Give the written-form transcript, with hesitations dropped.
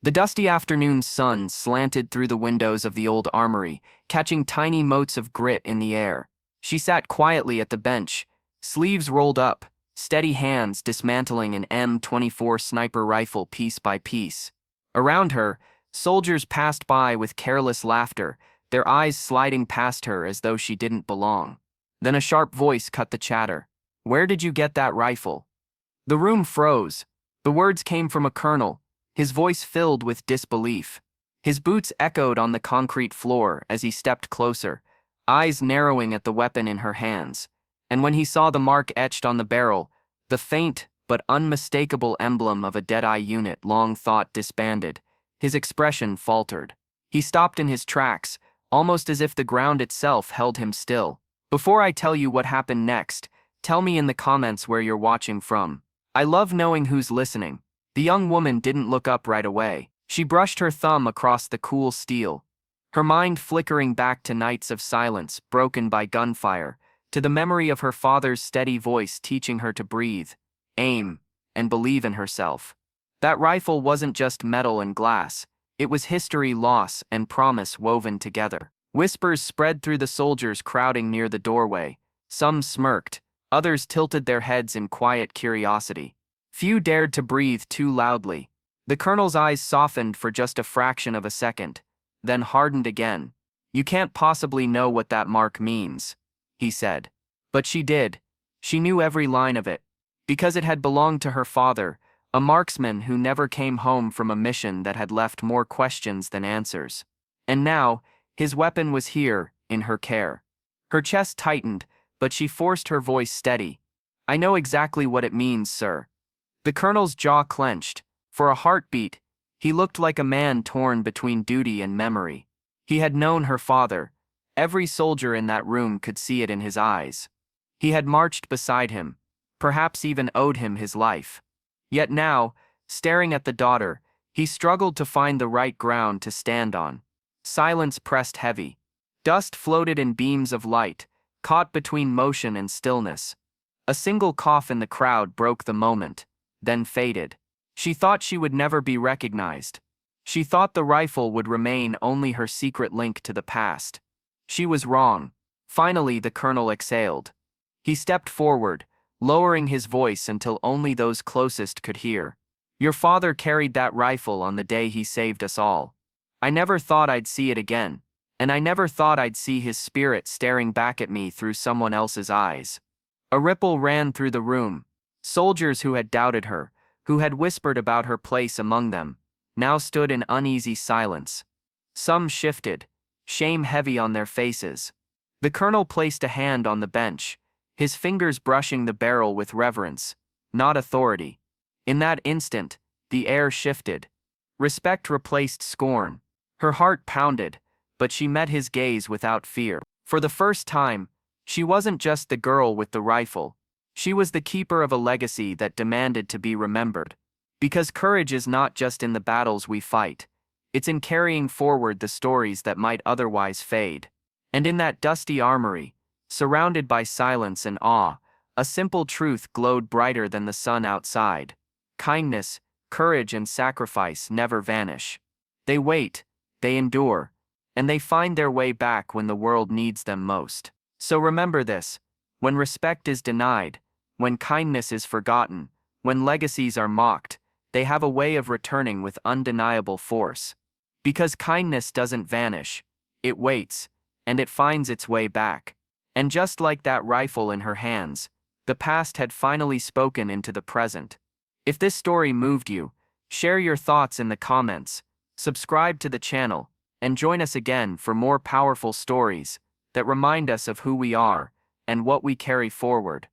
The dusty afternoon sun slanted through the windows of the old armory, catching tiny motes of grit in the air. She sat quietly at the bench, sleeves rolled up, steady hands dismantling an M24 sniper rifle piece by piece. Around her, soldiers passed by with careless laughter, their eyes sliding past her as though she didn't belong. Then a sharp voice cut the chatter. "Where did you get that rifle?" The room froze. The words came from a colonel, his voice filled with disbelief. His boots echoed on the concrete floor as he stepped closer, eyes narrowing at the weapon in her hands. And when he saw the mark etched on the barrel, the faint but unmistakable emblem of a Deadeye unit long thought disbanded, his expression faltered. He stopped in his tracks, almost as if the ground itself held him still. Before I tell you what happened next, tell me in the comments where you're watching from. I love knowing who's listening. The young woman didn't look up right away. She brushed her thumb across the cool steel, her mind flickering back to nights of silence broken by gunfire, to the memory of her father's steady voice teaching her to breathe, aim, and believe in herself. That rifle wasn't just metal and glass. It was history, loss, and promise woven together. Whispers spread through the soldiers crowding near the doorway. Some smirked, others tilted their heads in quiet curiosity. Few dared to breathe too loudly. The colonel's eyes softened for just a fraction of a second, then hardened again. "You can't possibly know what that mark means," he said. But she did. She knew every line of it. Because it had belonged to her father, a marksman who never came home from a mission that had left more questions than answers. And now, his weapon was here, in her care. Her chest tightened, but she forced her voice steady. "I know exactly what it means, sir." The colonel's jaw clenched. For a heartbeat, he looked like a man torn between duty and memory. He had known her father. Every soldier in that room could see it in his eyes. He had marched beside him, perhaps even owed him his life. Yet now, staring at the daughter, he struggled to find the right ground to stand on. Silence pressed heavy. Dust floated in beams of light, caught between motion and stillness. A single cough in the crowd broke the moment, then faded. She thought she would never be recognized. She thought the rifle would remain only her secret link to the past. She was wrong. Finally, the colonel exhaled. He stepped forward, lowering his voice until only those closest could hear. "Your father carried that rifle on the day he saved us all. I never thought I'd see it again, and I never thought I'd see his spirit staring back at me through someone else's eyes." A ripple ran through the room. Soldiers who had doubted her, who had whispered about her place among them, now stood in uneasy silence. Some shifted, shame heavy on their faces. The colonel placed a hand on the bench, his fingers brushing the barrel with reverence, not authority. In that instant, the air shifted. Respect replaced scorn. Her heart pounded, but she met his gaze without fear. For the first time, she wasn't just the girl with the rifle. She was the keeper of a legacy that demanded to be remembered. Because courage is not just in the battles we fight. It's in carrying forward the stories that might otherwise fade. And in that dusty armory, surrounded by silence and awe, a simple truth glowed brighter than the sun outside. Kindness, courage, and sacrifice never vanish. They wait, they endure, and they find their way back when the world needs them most. So remember this: when respect is denied, when kindness is forgotten, when legacies are mocked, they have a way of returning with undeniable force. Because kindness doesn't vanish, it waits, and it finds its way back. And just like that rifle in her hands, the past had finally spoken into the present. If this story moved you, share your thoughts in the comments, subscribe to the channel, and join us again for more powerful stories that remind us of who we are and what we carry forward.